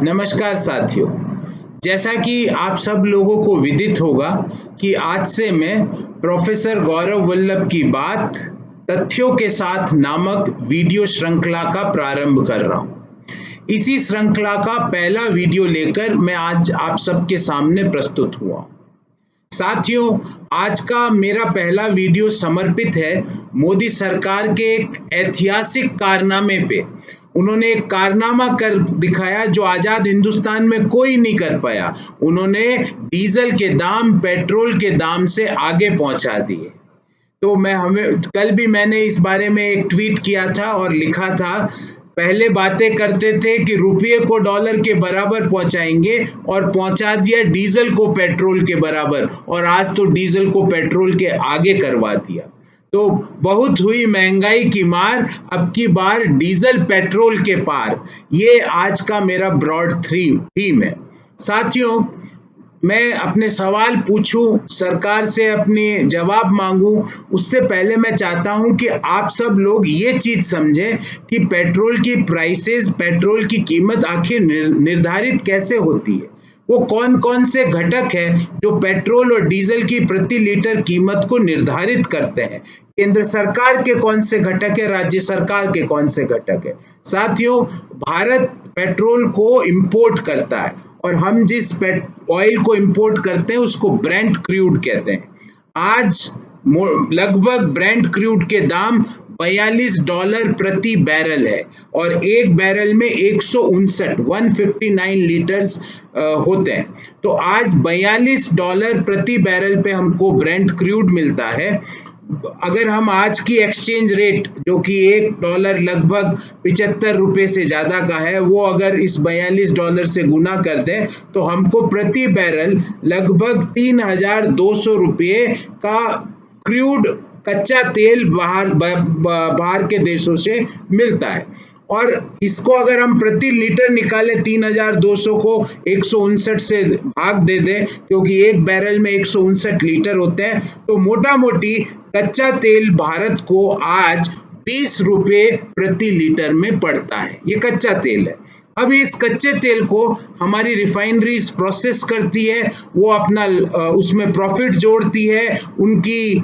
नमस्कार साथियों। जैसा कि आप सब लोगों को विदित होगा कि आज से मैं प्रोफेसर गौरव वल्लभ की बात तथ्यों के साथ नामक वीडियो श्रृंखला का प्रारंभ कर रहा हूं। इसी श्रृंखला का पहला वीडियो लेकर मैं आज आप सबके सामने प्रस्तुत हुआ। साथियों, आज का मेरा पहला वीडियो समर्पित है मोदी सरकार के एक ऐतिहासिक कारनामे पे। उन्होंने एक कारनामा कर दिखाया जो आजाद हिंदुस्तान में कोई नहीं कर पाया। उन्होंने डीजल के दाम पेट्रोल के दाम से आगे पहुंचा दिए। तो कल भी मैंने इस बारे में एक ट्वीट किया था और लिखा था, पहले बातें करते थे कि रुपये को डॉलर के बराबर पहुंचाएंगे और पहुंचा दिया डीजल को पेट्रोल के बराबर, और आज तो डीजल को पेट्रोल के आगे करवा दिया। तो बहुत हुई महंगाई की मार, अब की बार डीजल पेट्रोल के पार। ये आज का मेरा ब्रॉड थीम है। साथियों, मैं अपने सवाल पूछूं, सरकार से अपने जवाब मांगूं, उससे पहले मैं चाहता हूं कि आप सब लोग ये चीज समझें कि पेट्रोल की प्राइसेस, पेट्रोल की कीमत आखिर निर्धारित कैसे होती है। वो कौन कौन से घटक हैं जो पेट्रोल और डीजल की प्रति लीटर कीमत को निर्धारित करते हैं। केंद्र सरकार के कौन से घटक है, राज्य सरकार के कौन से घटक है। साथियों, भारत पेट्रोल को इंपोर्ट करता है और हम जिस ऑयल को इंपोर्ट करते हैं उसको ब्रेंट क्रूड कहते हैं। आज लगभग ब्रेंट क्रूड के दाम $42 प्रति बैरल है और एक बैरल में 159 लीटर्स होते हैं। तो आज $42 प्रति बैरल पे हमको ब्रेंट क्रूड मिलता है। अगर हम आज की एक्सचेंज रेट, जो कि $1 लगभग 75 रुपए से ज्यादा का है, वो अगर इस $42 से गुना कर दें तो हमको प्रति बैरल लगभग 3,200 रुपये का क्रूड कच्चा तेल बाहर के देशों से मिलता है। और इसको अगर हम प्रति लीटर निकालें, 3,200 को 159 से भाग दे दें, क्योंकि एक बैरल में 159 लीटर होते हैं, तो मोटा मोटी कच्चा तेल भारत को आज 20 रुपये प्रति लीटर में पड़ता है। ये कच्चा तेल है। अब इस कच्चे तेल को हमारी रिफाइनरीज प्रोसेस करती है, वो अपना उसमें प्रॉफिट जोड़ती है, उनकी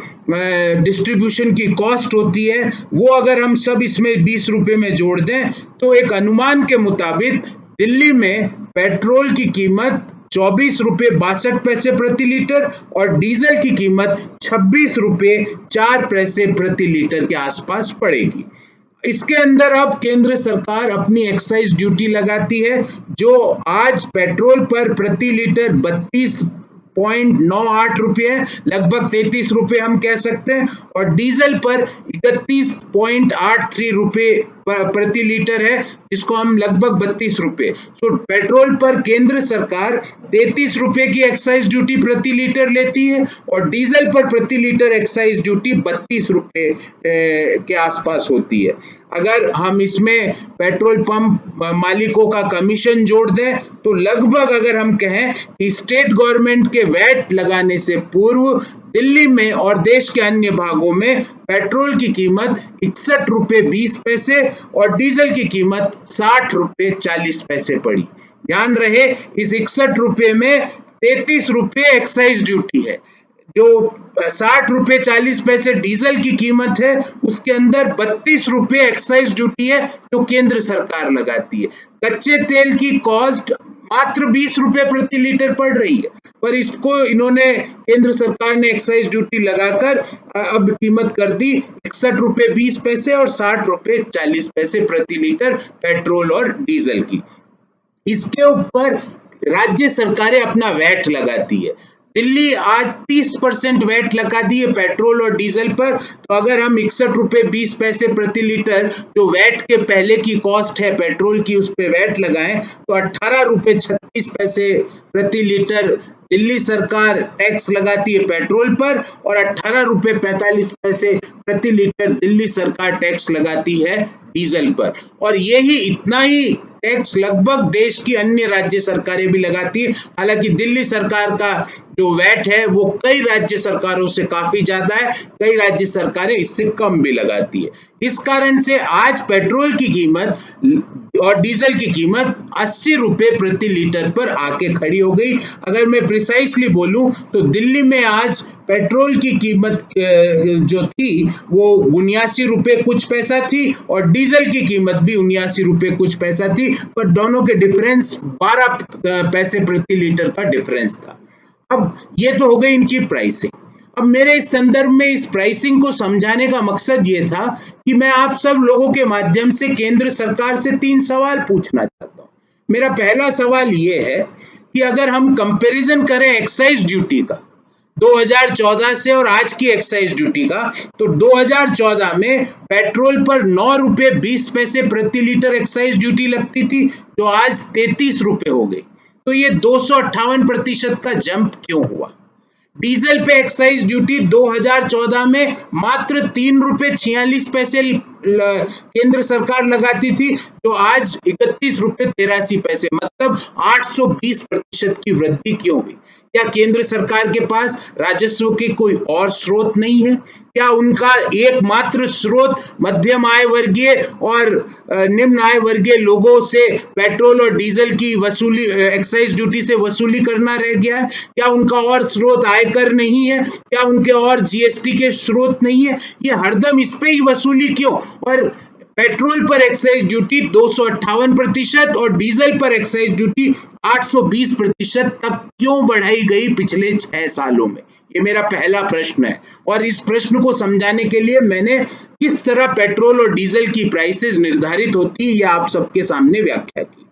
डिस्ट्रीब्यूशन की कॉस्ट होती है। वो अगर हम सब इसमें 20 रुपए में जोड़ दें तो एक अनुमान के मुताबिक दिल्ली में पेट्रोल की कीमत 24 रुपये 62 पैसे प्रति लीटर और डीजल की कीमत 26 रुपये 4 पैसे प्रति लीटर के आसपास पड़ेगी। इसके अंदर अब केंद्र सरकार अपनी एक्साइज ड्यूटी लगाती है, जो आज पेट्रोल पर प्रति लीटर 32.98 रुपये, लगभग 33 रुपये हम कह सकते हैं, और डीजल पर 31.83 रुपये प्रति लीटर है, जिसको हम लगभग 32 रुपये। तो पेट्रोल पर केंद्र सरकार 33 रुपये की एक्साइज ड्यूटी प्रति लीटर लेती है और डीजल पर प्रति लीटर एक्साइज ड्यूटी 32 रुपये के आसपास होती है। अगर हम इसमें पेट्रोल पंप मालिकों का कमीशन जोड़ दें तो लगभग, अगर हम कहें कि स्टेट गवर्नमेंट के वैट लगाने से पूर्व दिल्ली में और देश के अन्य भागों में पेट्रोल की कीमत 61 रुपये 20 पैसे और डीजल की कीमत 60 रुपये 40 पैसे पड़ी। ध्यान रहे, इस 61 रुपये में 33 रुपये एक्साइज ड्यूटी है। जो 60 रुपये 40 पैसे डीजल की कीमत है, उसके अंदर 32 रुपये एक्साइज ड्यूटी है जो केंद्र सरकार लगाती है। कच्चे तेल की कॉस्ट मात्र 20 रुपये प्रति लीटर पड़ रही है, पर इसको इन्होंने, केंद्र सरकार ने एक्साइज ड्यूटी लगाकर अब कीमत कर दी 61 रुपये 20 पैसे और 60 रुपये 40 पैसे प्रति लीटर पेट्रोल और डीजल की। इसके ऊपर राज्य सरकारें अपना वैट लगाती है। दिल्ली आज 30% वैट लगा दी है पेट्रोल और डीजल पर। तो अगर हम 61 रुपये 20 पैसे प्रति लीटर, जो वैट के पहले की कॉस्ट है पेट्रोल की, उस पे वैट लगाएं तो 18 रुपये 36 पैसे प्रति लीटर दिल्ली सरकार टैक्स लगाती है पेट्रोल पर और 18 रुपये 45 पैसे प्रति लीटर दिल्ली सरकार टैक्स लगाती है डीजल पर। और यही इतना ही टैक्स लगभग देश की अन्य राज्य सरकारें भी लगाती है। हालांकि दिल्ली सरकार का जो वैट है वो कई राज्य सरकारों से काफी ज्यादा है, कई राज्य सरकारें इससे कम भी लगाती है। इस कारण से आज पेट्रोल की कीमत और डीजल की कीमत 80 रुपए प्रति लीटर पर आके खड़ी हो गई। अगर मैं प्रिसाइसली बोलूं तो दिल्ली में आज पेट्रोल की कीमत जो थी वो 79 रुपए कुछ पैसा थी और डीजल की कीमत भी 79 रुपए कुछ पैसा थी, पर दोनों के डिफरेंस 12 पैसे प्रति लीटर का डिफरेंस था। अब ये तो हो गई इनकी प्राइसिंग। अब मेरे इस संदर्भ में इस प्राइसिंग को समझाने का मकसद ये था कि मैं आप सब लोगों के माध्यम से केंद्र सरकार से 3 सवाल पूछना चाहता हूं। मेरा पहला सवाल ये है कि अगर हम कंपैरिजन करें एक्साइज ड्यूटी का 2014 से और आज की एक्साइज ड्यूटी का, तो 2014 में पेट्रोल पर 9 रुपए 20 पैसे प्रति लीटर एक्साइज ड्यूटी लगती थी, जो आज 33 रुपए हो गई। तो ये 258% का जंप क्यों हुआ? डीजल पे एक्साइज ड्यूटी 2014 में मात्र 3 रुपए 46 पैसे केंद्र सरकार लगाती थी, तो आज 31 रुपए 83 पैसे, मतलब 820% की वृद्धि क्यों हुई? क्या केंद्र सरकार के पास राजस्व के कोई और स्रोत नहीं है? क्या उनका एकमात्र स्रोत मध्यम आय वर्गीय और निम्न आय वर्गीय लोगों से पेट्रोल और डीजल की वसूली, एक्साइज ड्यूटी से वसूली करना रह गया है? क्या उनका और स्रोत आयकर नहीं है? क्या उनके और जीएसटी के स्रोत नहीं है? ये हरदम इस पे ही वसूली क्यों? और पेट्रोल पर एक्साइज ड्यूटी 258% और डीजल पर एक्साइज ड्यूटी 820% तक क्यों बढ़ाई गई पिछले 6 सालों में? ये मेरा पहला प्रश्न है। और इस प्रश्न को समझाने के लिए मैंने किस तरह पेट्रोल और डीजल की प्राइसेस निर्धारित होती है, ये आप सबके सामने व्याख्या की।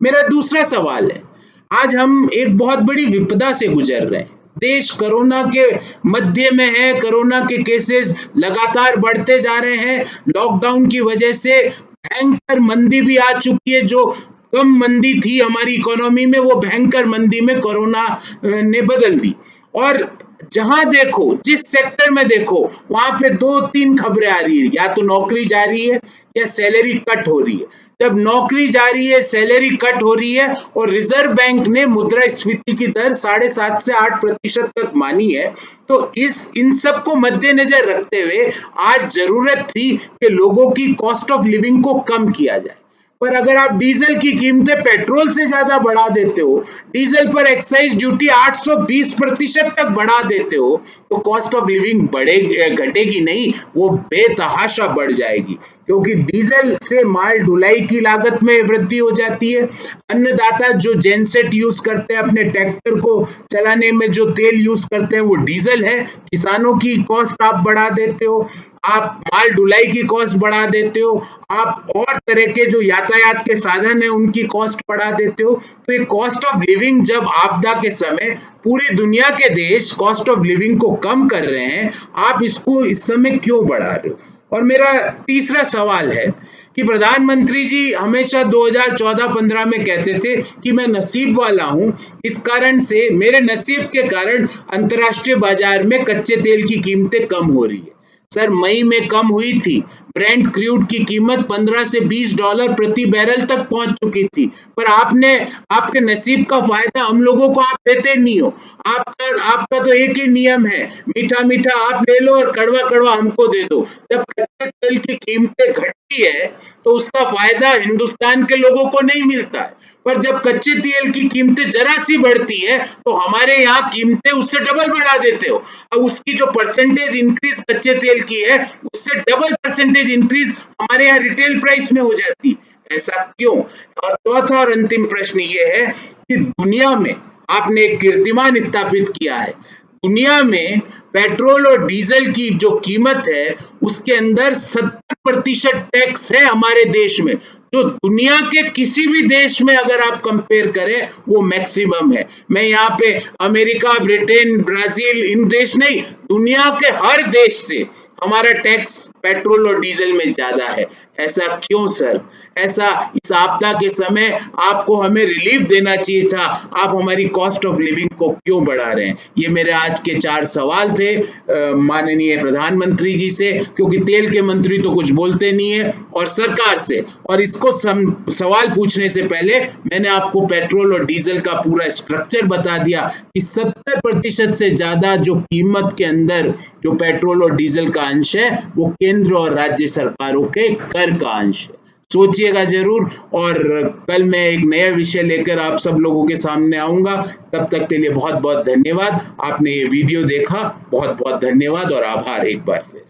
मेरा दूसरा सवाल है, आज हम एक बहुत बड़ी विपदा से गुजर रहे हैं। देश कोरोना के मध्य में है, कोरोना के केसेस लगातार बढ़ते जा रहे हैं। लॉकडाउन की वजह से भयंकर मंदी भी आ चुकी है। जो कम मंदी थी हमारी इकोनॉमी में, वो भयंकर मंदी में कोरोना ने बदल दी। और जहां देखो, जिस सेक्टर में देखो, वहां पे 2-3 खबरें आ रही है, या तो नौकरी जा रही है या सैलरी कट हो रही है। जब नौकरी जा रही है, सैलरी कट हो रही है और रिजर्व बैंक ने मुद्रास्फीति की दर 7.5 से 8% तक मानी है, तो इन सब को मद्देनजर रखते हुए आज जरूरत थी कि लोगों की कॉस्ट ऑफ लिविंग को कम किया जाए। पर अगर आप डीजल की कीमतें पेट्रोल से ज्यादा बढ़ा देते हो, डीजल पर एक्साइज ड्यूटी 820% तक बढ़ा देते हो, तो कॉस्ट ऑफ लिविंग घटेगी नहीं, वो बेतहाशा बढ़ जाएगी। क्योंकि डीजल से माल ढुलाई की लागत में वृद्धि हो जाती है। अन्नदाता जो जेनसेट यूज करते हैं, अपने ट्रैक्टर को चलाने में जो तेल यूज करते हैं, वो डीजल है। किसानों की कॉस्ट आप बढ़ा देते हो, आप माल ढुलाई की कॉस्ट बढ़ा देते हो, आप और तरह के जो यातायात के साधन है उनकी कॉस्ट बढ़ा देते हो। तो ये कॉस्ट ऑफ लिविंग, जब आपदा के समय पूरी दुनिया के देश कॉस्ट ऑफ लिविंग को कम कर रहे हैं, आप इसको इस समय क्यों बढ़ा रहे हो? और मेरा तीसरा सवाल है कि प्रधानमंत्री जी हमेशा 2014-15 में कहते थे कि मैं नसीब वाला हूं, इस कारण से, मेरे नसीब के कारण अंतर्राष्ट्रीय बाजार में कच्चे तेल की कीमतें कम हो रही है। सर, मई में कम हुई थी। ब्रेंट क्रूड की कीमत $15 से $20 प्रति बैरल तक पहुंच चुकी थी, पर आपके नसीब का फायदा हम लोगों को आप देते नहीं हो। आपका तो एक ही नियम है, मीठा मीठा आप ले लो और कड़वा कड़वा हमको दे दो। जब कच्चे तेल की कीमतें घटती है तो उसका फायदा हिंदुस्तान के लोगों को नहीं मिलता है, पर जब कच्चे तेल की कीमतें जरा सी बढ़ती है तो हमारे यहाँ कीमतें उससे डबल बढ़ा देते हो। अब उसकी जो परसेंटेज इंक्रीज कच्चे तेल की है, उससे डबल परसेंटेज इंक्रीज हमारे यहाँ रिटेल प्राइस में हो जाती है। ऐसा क्यों? और चौथा और अंतिम प्रश्न ये है कि दुनिया में आपने एक कीर्तिमान स्थापित किया है। दुनिया में पेट्रोल और डीजल की जो कीमत है उसके अंदर 70% टैक्स है हमारे देश में, जो दुनिया के किसी भी देश में अगर आप कंपेयर करें वो मैक्सिमम है। मैं यहाँ पे अमेरिका, ब्रिटेन, ब्राजील, इन देश नहीं, दुनिया के हर देश से हमारा टैक्स पेट्रोल और डीजल में ज्यादा है। ऐसा क्यों सर? ऐसा इस आपदा के समय आपको हमें रिलीफ देना चाहिए था, आप हमारी कॉस्ट ऑफ लिविंग को क्यों बढ़ा रहे हैं? ये मेरे आज के 4 सवाल थे माननीय प्रधानमंत्री जी से, क्योंकि तेल के मंत्री तो कुछ बोलते नहीं है, और सरकार से। और इसको सवाल पूछने से पहले मैंने आपको पेट्रोल और डीजल का पूरा स्ट्रक्चर बता दिया कि 70% से ज्यादा जो कीमत के अंदर जो पेट्रोल और डीजल का अंश है वो केंद्र और राज्य सरकारों के कर का अंश है। सोचिएगा जरूर। और कल मैं एक नया विषय लेकर आप सब लोगों के सामने आऊंगा। तब तक के लिए बहुत बहुत धन्यवाद। आपने ये वीडियो देखा, बहुत बहुत धन्यवाद और आभार एक बार फिर।